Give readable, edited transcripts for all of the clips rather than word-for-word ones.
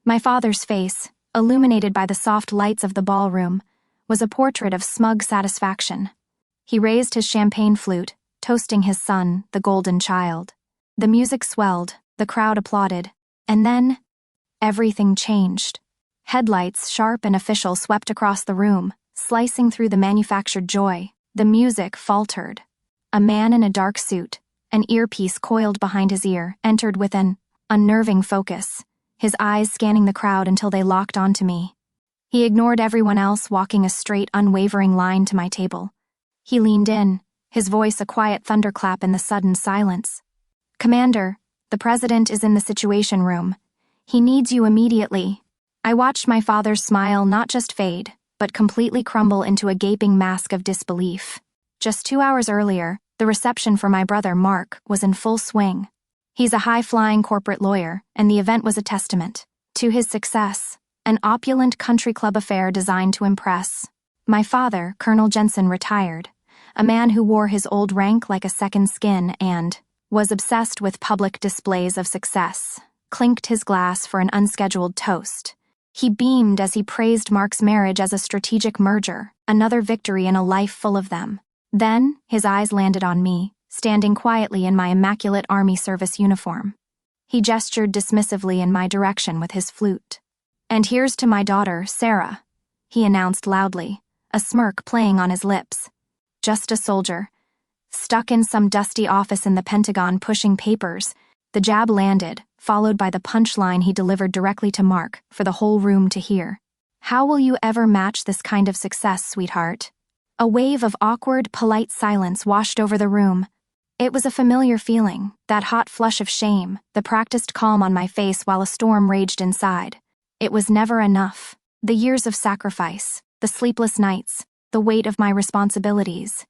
My father's face, illuminated by the soft lights of the ballroom, was a portrait of smug satisfaction. He raised his champagne flute, toasting his son, the golden child. The music swelled, the crowd applauded, and then, everything changed. Headlights, sharp and official, swept across the room, slicing through the manufactured joy. The music faltered. A man in a dark suit, an earpiece coiled behind his ear, entered with an unnerving focus, his eyes scanning the crowd until they locked onto me. He ignored everyone else, walking a straight, unwavering line to my table. He leaned in, his voice a quiet thunderclap in the sudden silence. "Commander, the president is in the Situation Room. He needs you immediately." I watched my father's smile not just fade, but completely crumble into a gaping mask of disbelief. Just 2 hours earlier, the reception for my brother Mark was in full swing. He's a high-flying corporate lawyer, and the event was a testament to his success, an opulent country club affair designed to impress. My father, Colonel Jensen, retired, a man who wore his old rank like a second skin and was obsessed with public displays of success, clinked his glass for an unscheduled toast. He beamed as he praised Mark's marriage as a strategic merger, another victory in a life full of them. Then, his eyes landed on me, standing quietly in my immaculate Army service uniform. He gestured dismissively in my direction with his flute. "And here's to my daughter, Sarah," he announced loudly, a smirk playing on his lips. "Just a soldier. Stuck in some dusty office in the Pentagon pushing papers." The jab landed, followed by the punchline he delivered directly to Mark for the whole room to hear. "How will you ever match this kind of success, sweetheart?" A wave of awkward, polite silence washed over the room. It was a familiar feeling, that hot flush of shame, the practiced calm on my face while a storm raged inside. It was never enough. The years of sacrifice, the sleepless nights, the weight of my responsibilities.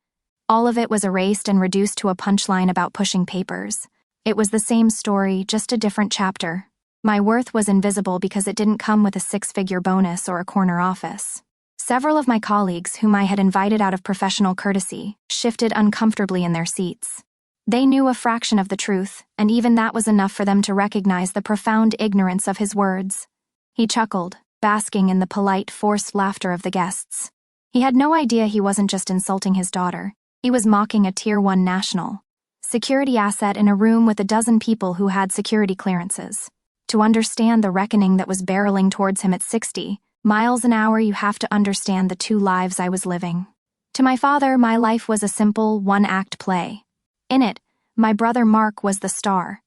All of it was erased and reduced to a punchline about pushing papers. It was the same story, just a different chapter. My worth was invisible because it didn't come with a 6-figure bonus or a corner office. Several of my colleagues, whom I had invited out of professional courtesy, shifted uncomfortably in their seats. They knew a fraction of the truth, and even that was enough for them to recognize the profound ignorance of his words. He chuckled, basking in the polite, forced laughter of the guests. He had no idea he wasn't just insulting his daughter. He was mocking a Tier 1 national security asset in a room with a dozen people who had security clearances. To understand the reckoning that was barreling towards him at 60 miles an hour, you have to understand the 2 lives I was living. To my father, my life was a simple, one-act play. In it, my brother Mark was the star,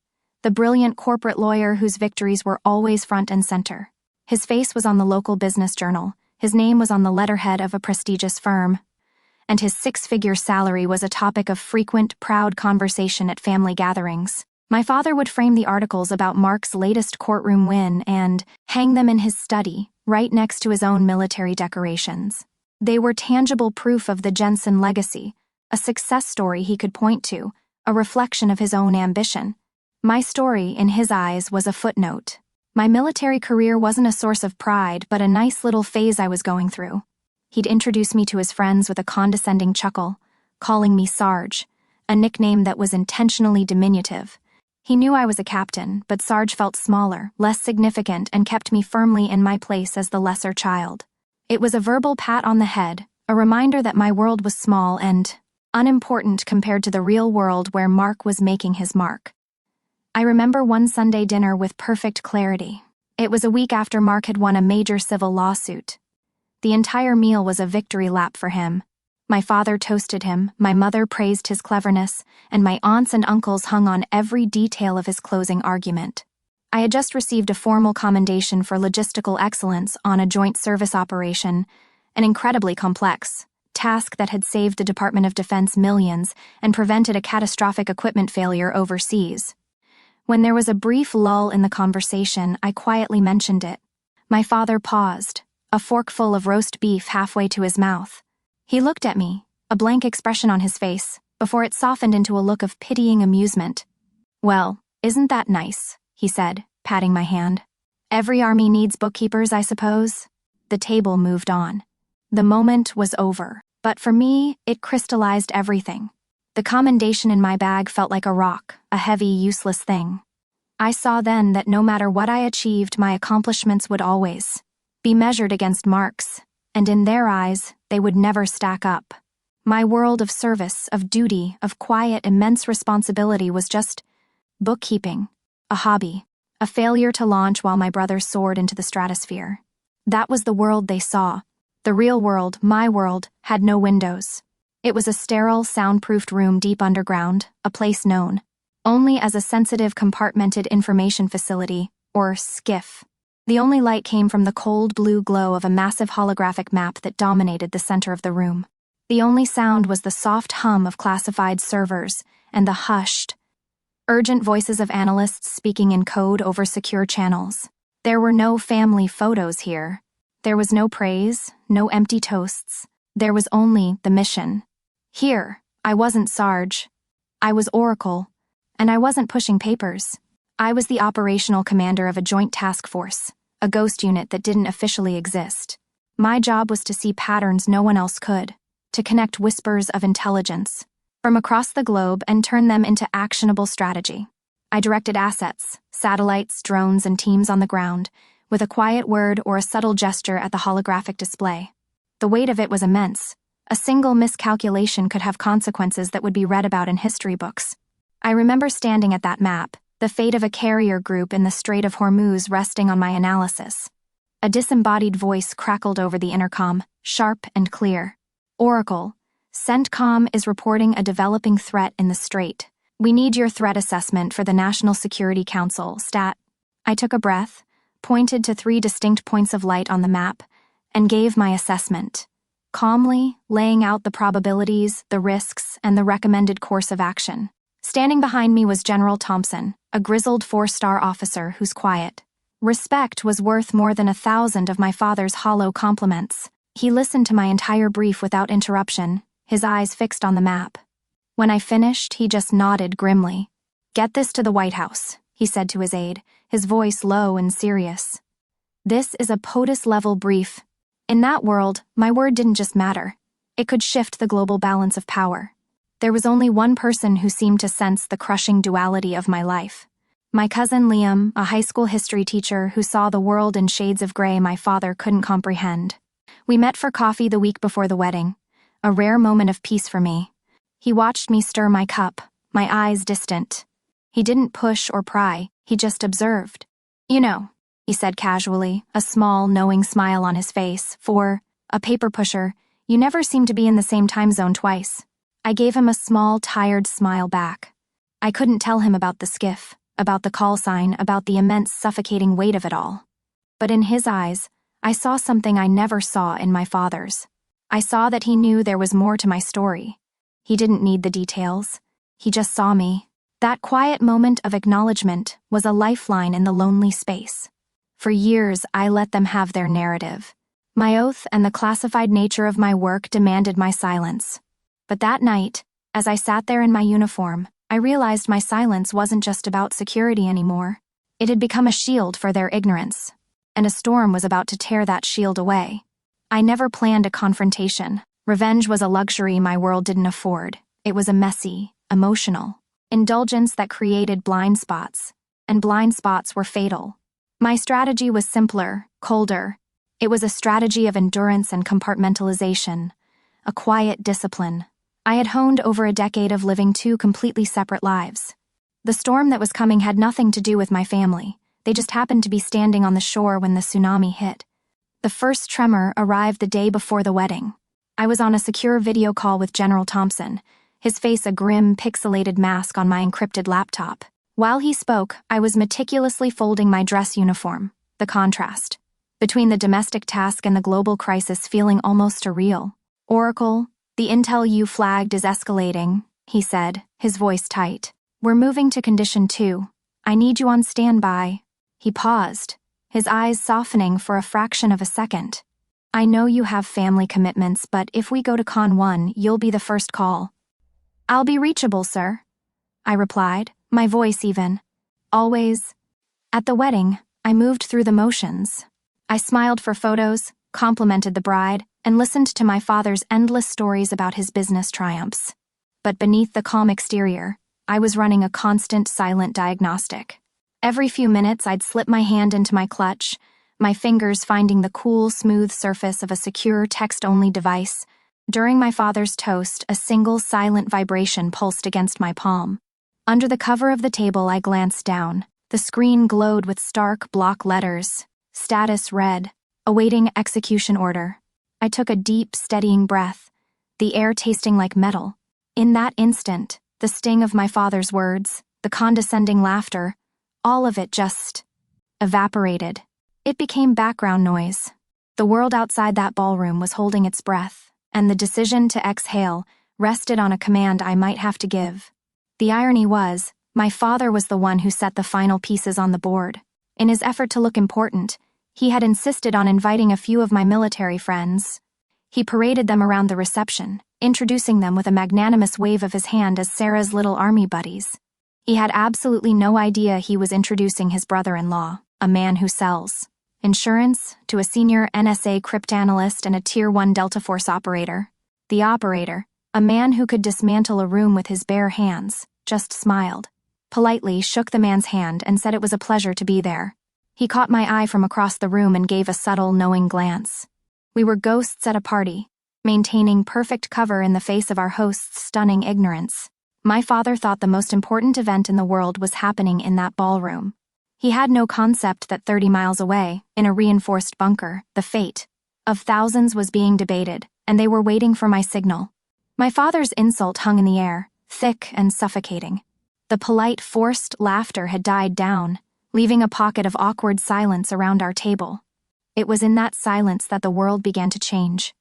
the brilliant corporate lawyer whose victories were always front and center. His face was on the local business journal, his name was on the letterhead of a prestigious firm, and his 6-figure salary was a topic of frequent, proud conversation at family gatherings. My father would frame the articles about Mark's latest courtroom win and hang them in his study, right next to his own military decorations. They were tangible proof of the Jensen legacy, a success story he could point to, a reflection of his own ambition. My story, in his eyes, was a footnote. My military career wasn't a source of pride, but a nice little phase I was going through. He'd introduce me to his friends with a condescending chuckle, calling me Sarge, a nickname that was intentionally diminutive. He knew I was a captain, but Sarge felt smaller, less significant, and kept me firmly in my place as the lesser child. It was a verbal pat on the head, a reminder that my world was small and unimportant compared to the real world where Mark was making his mark. I remember one Sunday dinner with perfect clarity. It was a week after Mark had won a major civil lawsuit. The entire meal was a victory lap for him. My father toasted him, my mother praised his cleverness, and my aunts and uncles hung on every detail of his closing argument. I had just received a formal commendation for logistical excellence on a joint service operation, an incredibly complex task that had saved the Department of Defense millions and prevented a catastrophic equipment failure overseas. When there was a brief lull in the conversation, I quietly mentioned it. My father paused, a forkful of roast beef halfway to his mouth. He looked at me, a blank expression on his face, before it softened into a look of pitying amusement. "Well, isn't that nice?" he said, patting my hand. "Every army needs bookkeepers, I suppose." The table moved on. The moment was over, but for me, it crystallized everything. The commendation in my bag felt like a rock, a heavy, useless thing. I saw then that no matter what I achieved, my accomplishments would always be measured against marks, and in their eyes, they would never stack up. My world of service, of duty, of quiet, immense responsibility was just bookkeeping, a hobby, a failure to launch while my brother soared into the stratosphere. That was the world they saw. The real world, my world, had no windows. It was a sterile, soundproofed room deep underground, a place known only as a sensitive compartmented information facility, or skiff. The only light came from the cold blue glow of a massive holographic map that dominated the center of the room. The only sound was the soft hum of classified servers and the hushed, urgent voices of analysts speaking in code over secure channels. There were no family photos here. There was no praise, no empty toasts. There was only the mission. Here, I wasn't Sarge. I was Oracle. And I wasn't pushing papers. I was the operational commander of a joint task force, a ghost unit that didn't officially exist. My job was to see patterns no one else could, to connect whispers of intelligence from across the globe and turn them into actionable strategy. I directed assets, satellites, drones, and teams on the ground, with a quiet word or a subtle gesture at the holographic display. The weight of it was immense. A single miscalculation could have consequences that would be read about in history books. I remember standing at that map, the fate of a carrier group in the Strait of Hormuz resting on my analysis. A disembodied voice crackled over the intercom, sharp and clear. Oracle, CENTCOM is reporting a developing threat in the strait. We need your threat assessment for the National Security Council, STAT. I took a breath, pointed to 3 distinct points of light on the map, and gave my assessment, calmly laying out the probabilities, the risks, and the recommended course of action. Standing behind me was General Thompson, a grizzled 4-star officer whose quiet respect was worth more than 1,000 of my father's hollow compliments. He listened to my entire brief without interruption, his eyes fixed on the map. When I finished, he just nodded grimly. "Get this to the White House," he said to his aide, his voice low and serious. "This is a POTUS-level brief. In that world, my word didn't just matter. It could shift the global balance of power. There was only one person who seemed to sense the crushing duality of my life. My cousin Liam, a high school history teacher who saw the world in shades of gray my father couldn't comprehend. We met for coffee the week before the wedding, a rare moment of peace for me. He watched me stir my cup, my eyes distant. He didn't push or pry, he just observed. "You know," he said casually, a small, knowing smile on his face, "for a paper pusher, you never seem to be in the same time zone twice." I gave him a small, tired smile back. I couldn't tell him about the skiff, about the call sign, about the immense, suffocating weight of it all. But in his eyes, I saw something I never saw in my father's. I saw that he knew there was more to my story. He didn't need the details. He just saw me. That quiet moment of acknowledgement was a lifeline in the lonely space. For years, I let them have their narrative. My oath and the classified nature of my work demanded my silence. But that night, as I sat there in my uniform, I realized my silence wasn't just about security anymore. It had become a shield for their ignorance, and a storm was about to tear that shield away. I never planned a confrontation. Revenge was a luxury my world didn't afford. It was a messy, emotional indulgence that created blind spots, and blind spots were fatal. My strategy was simpler, colder. It was a strategy of endurance and compartmentalization, a quiet discipline I had honed over a decade of living 2 completely separate lives. The storm that was coming had nothing to do with my family. They just happened to be standing on the shore when the tsunami hit. The first tremor arrived the day before the wedding. I was on a secure video call with General Thompson, his face a grim, pixelated mask on my encrypted laptop. While he spoke, I was meticulously folding my dress uniform, the contrast between the domestic task and the global crisis feeling almost surreal. "Oracle, the intel you flagged is escalating," he said, his voice tight. "We're moving to Condition 2. I need you on standby." He paused, his eyes softening for a fraction of a second. "I know you have family commitments, but if we go to Con 1, you'll be the first call." "I'll be reachable, sir," I replied, my voice even. "Always." At the wedding, I moved through the motions. I smiled for photos, complimented the bride, and listened to my father's endless stories about his business triumphs. But beneath the calm exterior, I was running a constant, silent diagnostic. Every few minutes, I'd slip my hand into my clutch, my fingers finding the cool, smooth surface of a secure text-only device. During my father's toast, a single silent vibration pulsed against my palm. Under the cover of the table, I glanced down. The screen glowed with stark block letters. Status read, awaiting execution order. I took a deep, steadying breath, the air tasting like metal. In that instant, the sting of my father's words, the condescending laughter, all of it just evaporated. It became background noise. The world outside that ballroom was holding its breath, and the decision to exhale rested on a command I might have to give. The irony was, my father was the one who set the final pieces on the board. In his effort to look important, he had insisted on inviting a few of my military friends. He paraded them around the reception, introducing them with a magnanimous wave of his hand as Sarah's little army buddies. He had absolutely no idea he was introducing his brother-in-law, a man who sells insurance to a senior NSA cryptanalyst and a Tier 1 Delta Force operator. The operator, a man who could dismantle a room with his bare hands, just smiled, politely shook the man's hand and said it was a pleasure to be there. He caught my eye from across the room and gave a subtle, knowing glance. We were ghosts at a party, maintaining perfect cover in the face of our host's stunning ignorance. My father thought the most important event in the world was happening in that ballroom. He had no concept that 30 miles away, in a reinforced bunker, the fate of thousands was being debated, and they were waiting for my signal. My father's insult hung in the air, thick and suffocating. The polite, forced laughter had died down, leaving a pocket of awkward silence around our table. It was in that silence that the world began to change.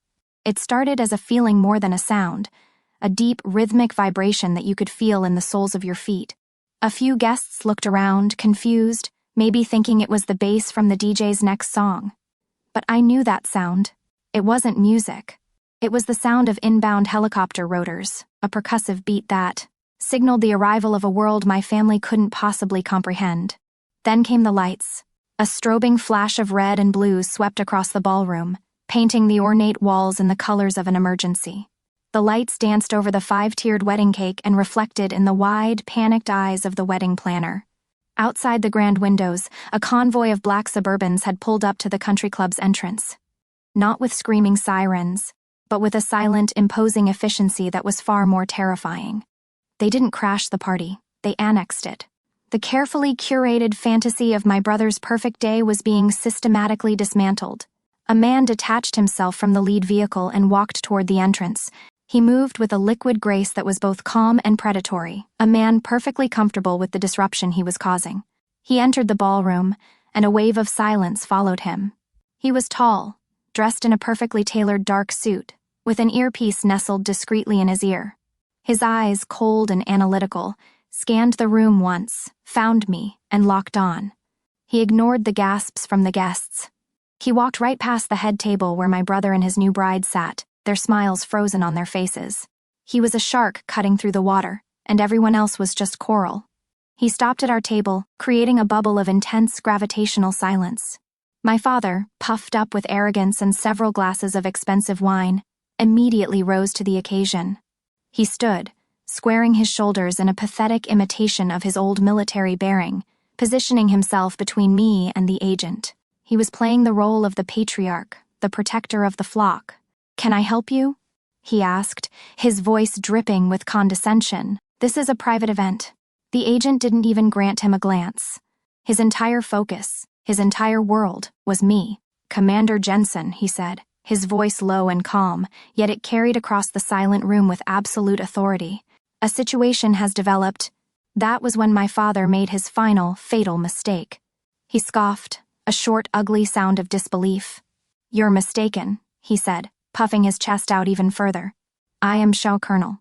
It started as a feeling more than a sound, a deep, rhythmic vibration that you could feel in the soles of your feet. A few guests looked around, confused, maybe thinking it was the bass from the DJ's next song. But I knew that sound. It wasn't music. It was the sound of inbound helicopter rotors, a percussive beat that signaled the arrival of a world my family couldn't possibly comprehend. Then came the lights. A strobing flash of red and blue swept across the ballroom, painting the ornate walls in the colors of an emergency. The lights danced over the 5-tiered wedding cake and reflected in the wide, panicked eyes of the wedding planner. Outside the grand windows, a convoy of black Suburbans had pulled up to the country club's entrance. Not with screaming sirens, but with a silent, imposing efficiency that was far more terrifying. They didn't crash the party, they annexed it. The carefully curated fantasy of my brother's perfect day was being systematically dismantled. A man detached himself from the lead vehicle and walked toward the entrance. He moved with a liquid grace that was both calm and predatory, a man perfectly comfortable with the disruption he was causing. He entered the ballroom, and a wave of silence followed him. He was tall, dressed in a perfectly tailored dark suit, with an earpiece nestled discreetly in his ear. His eyes, cold and analytical, scanned the room once, found me, and locked on. He ignored the gasps from the guests. He walked right past the head table where my brother and his new bride sat, their smiles frozen on their faces. He was a shark cutting through the water, and everyone else was just coral. He stopped at our table, creating a bubble of intense gravitational silence. My father, puffed up with arrogance and several glasses of expensive wine, immediately rose to the occasion. He stood, squaring his shoulders in a pathetic imitation of his old military bearing, positioning himself between me and the agent. He was playing the role of the patriarch, the protector of the flock. "Can I help you?" he asked, his voice dripping with condescension. "This is a private event." The agent didn't even grant him a glance. His entire focus, his entire world, was me. "Commander Jensen," he said, his voice low and calm, yet it carried across the silent room with absolute authority. "A situation has developed." That was when my father made his final, fatal mistake. He scoffed, a short, ugly sound of disbelief. "You're mistaken," he said, puffing his chest out even further. "I am Shao Colonel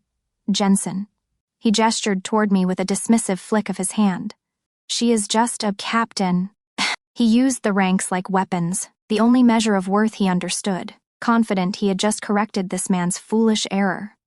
Jensen." He gestured toward me with a dismissive flick of his hand. "She is just a captain." He used the ranks like weapons, the only measure of worth he understood, confident he had just corrected this man's foolish error.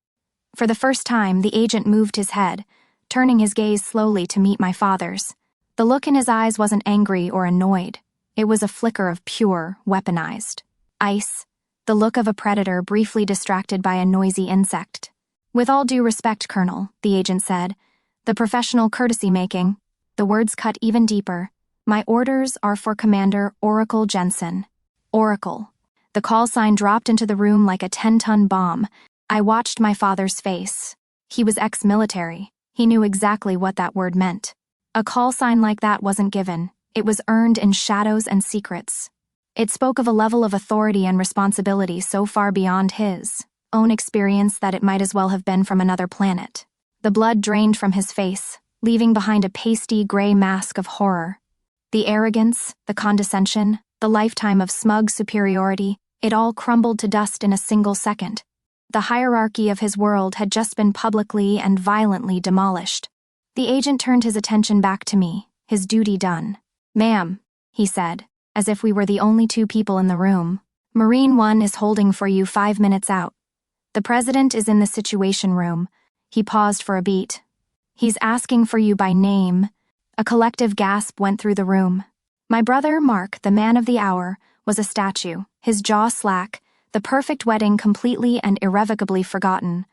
For the first time, the agent moved his head, turning his gaze slowly to meet my father's. The look in his eyes wasn't angry or annoyed. It was a flicker of pure, weaponized ice, the look of a predator briefly distracted by a noisy insect. "With all due respect, Colonel," the agent said, "the professional courtesy-making." The words cut even deeper. My orders are for Commander Oracle Jensen. Oracle. The call sign dropped into the room like a 10-ton bomb. I watched my father's face. He was ex-military. He knew exactly what that word meant. A call sign like that wasn't given. It was earned in shadows and secrets. It spoke of a level of authority and responsibility so far beyond his own experience that it might as well have been from another planet. The blood drained from his face, leaving behind a pasty gray mask of horror. The arrogance, the condescension, the lifetime of smug superiority, it all crumbled to dust in a single second. The hierarchy of his world had just been publicly and violently demolished. The agent turned his attention back to me, his duty done. "Ma'am," he said, as if we were the only two people in the room, "Marine 1 is holding for you 5 minutes out. The president is in the situation room." He paused for a beat. "He's asking for you by name." A collective gasp went through the room. My brother, Mark, the man of the hour, was a statue, his jaw slack, the perfect wedding completely and irrevocably forgotten.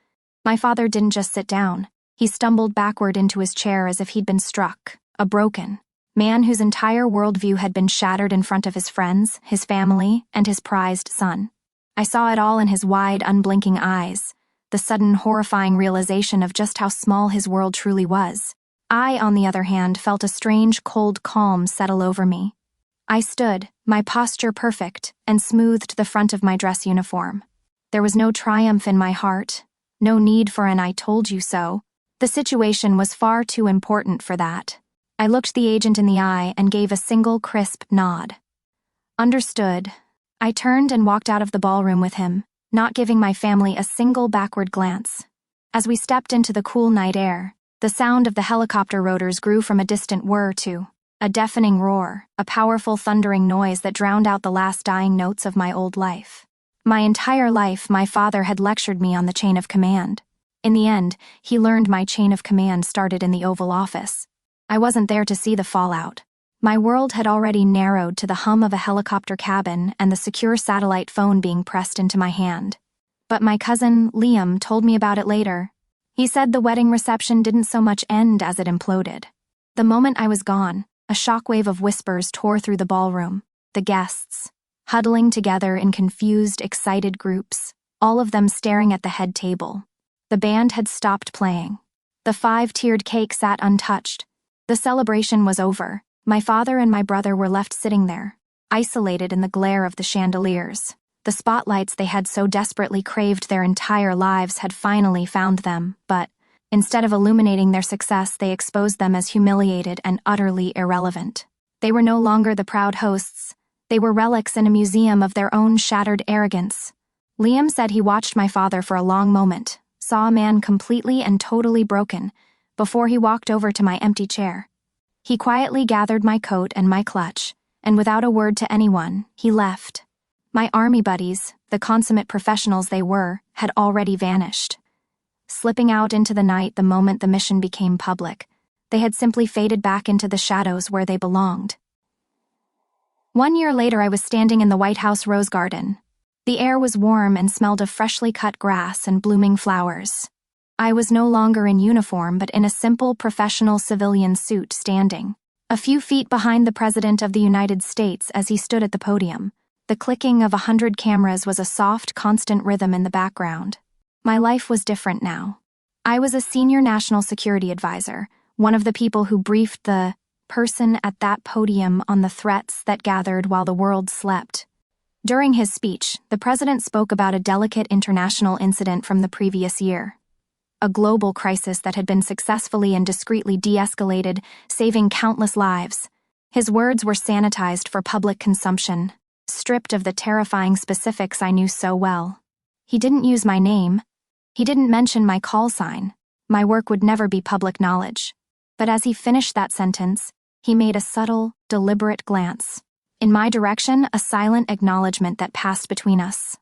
My father didn't just sit down. He stumbled backward into his chair as if he'd been struck, a broken man whose entire worldview had been shattered in front of his friends, his family, and his prized son. I saw it all in his wide, unblinking eyes, the sudden horrifying realization of just how small his world truly was. I, on the other hand, felt a strange, cold calm settle over me. I stood, my posture perfect, and smoothed the front of my dress uniform. There was no triumph in my heart, no need for an "I told you so." The situation was far too important for that. I looked the agent in the eye and gave a single crisp nod. "Understood." I turned and walked out of the ballroom with him, not giving my family a single backward glance. As we stepped into the cool night air, the sound of the helicopter rotors grew from a distant whir to a deafening roar, a powerful thundering noise that drowned out the last dying notes of my old life. My entire life, my father had lectured me on the chain of command. In the end, he learned my chain of command started in the Oval Office. I wasn't there to see the fallout. My world had already narrowed to the hum of a helicopter cabin and the secure satellite phone being pressed into my hand. But my cousin, Liam, told me about it later. He said the wedding reception didn't so much end as it imploded. The moment I was gone, a shockwave of whispers tore through the ballroom. The guests, huddling together in confused, excited groups, all of them staring at the head table. The band had stopped playing. The 5-tiered cake sat untouched. The celebration was over. My father and my brother were left sitting there, isolated in the glare of the chandeliers. The spotlights they had so desperately craved their entire lives had finally found them, but instead of illuminating their success, they exposed them as humiliated and utterly irrelevant. They were no longer the proud hosts. They were relics in a museum of their own shattered arrogance. Liam said he watched my father for a long moment, saw a man completely and totally broken, before he walked over to my empty chair. He quietly gathered my coat and my clutch, and without a word to anyone, he left. My army buddies, the consummate professionals they were, had already vanished. Slipping out into the night the moment the mission became public, they had simply faded back into the shadows where they belonged. 1 year later, I was standing in the White House Rose Garden. The air was warm and smelled of freshly cut grass and blooming flowers. I was no longer in uniform, but in a simple professional civilian suit, standing a few feet behind the President of the United States as he stood at the podium. The clicking of 100 cameras was a soft, constant rhythm in the background. My life was different now. I was a senior national security advisor, one of the people who briefed the person at that podium on the threats that gathered while the world slept. During his speech, the president spoke about a delicate international incident from the previous year. A global crisis that had been successfully and discreetly de-escalated, saving countless lives. His words were sanitized for public consumption, stripped of the terrifying specifics I knew so well. He didn't use my name. He didn't mention my call sign. My work would never be public knowledge. But as he finished that sentence, he made a subtle, deliberate glance. In my direction, a silent acknowledgement that passed between us.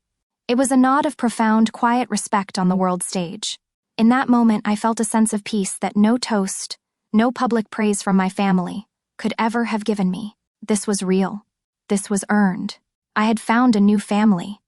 It was a nod of profound, quiet respect on the world stage. In that moment, I felt a sense of peace that no toast, no public praise from my family, could ever have given me. This was real. This was earned. I had found a new family.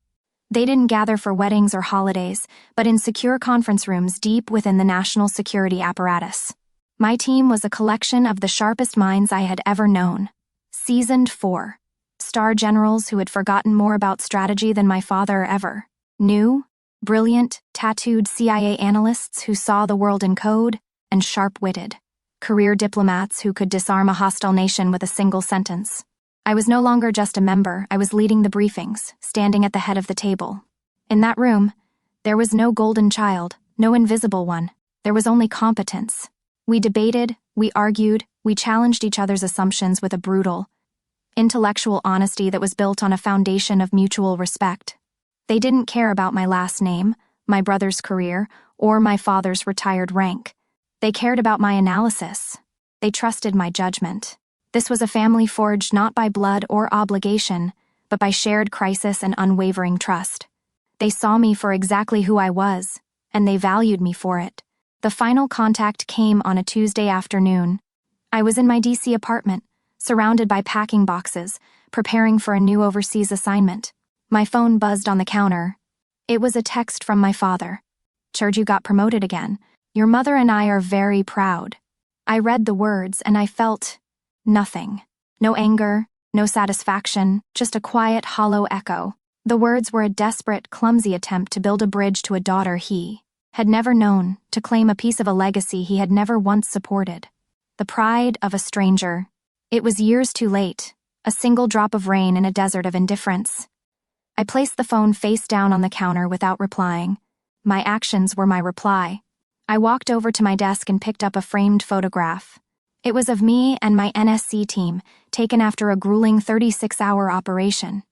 They didn't gather for weddings or holidays, but in secure conference rooms deep within the national security apparatus. My team was a collection of the sharpest minds I had ever known. Seasoned 4. Star generals who had forgotten more about strategy than my father ever knew. Brilliant, tattooed CIA analysts who saw the world in code, and sharp-witted. Career diplomats who could disarm a hostile nation with a single sentence. I was no longer just a member, I was leading the briefings, standing at the head of the table. In that room, there was no golden child, no invisible one. There was only competence. We debated, we argued, we challenged each other's assumptions with a brutal, intellectual honesty that was built on a foundation of mutual respect. They didn't care about my last name, my brother's career, or my father's retired rank. They cared about my analysis. They trusted my judgment. This was a family forged not by blood or obligation, but by shared crisis and unwavering trust. They saw me for exactly who I was, and they valued me for it. The final contact came on a Tuesday afternoon. I was in my DC apartment, surrounded by packing boxes, preparing for a new overseas assignment. My phone buzzed on the counter. It was a text from my father. "Heard you got promoted again. Your mother and I are very proud." I read the words and I felt nothing. No anger, no satisfaction, just a quiet, hollow echo. The words were a desperate, clumsy attempt to build a bridge to a daughter he had never known, to claim a piece of a legacy he had never once supported. The pride of a stranger. It was years too late, a single drop of rain in a desert of indifference. I placed the phone face down on the counter without replying. My actions were my reply. I walked over to my desk and picked up a framed photograph. It was of me and my NSC team, taken after a grueling 36-hour operation.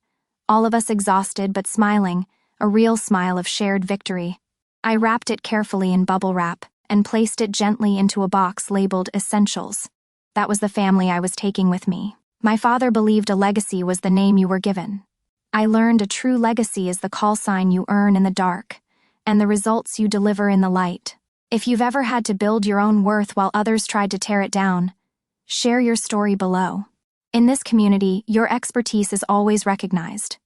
All of us exhausted but smiling, a real smile of shared victory. I wrapped it carefully in bubble wrap and placed it gently into a box labeled Essentials. That was the family I was taking with me. My father believed a legacy was the name you were given. I learned a true legacy is the call sign you earn in the dark, and the results you deliver in the light. If you've ever had to build your own worth while others tried to tear it down, share your story below. In this community, your expertise is always recognized.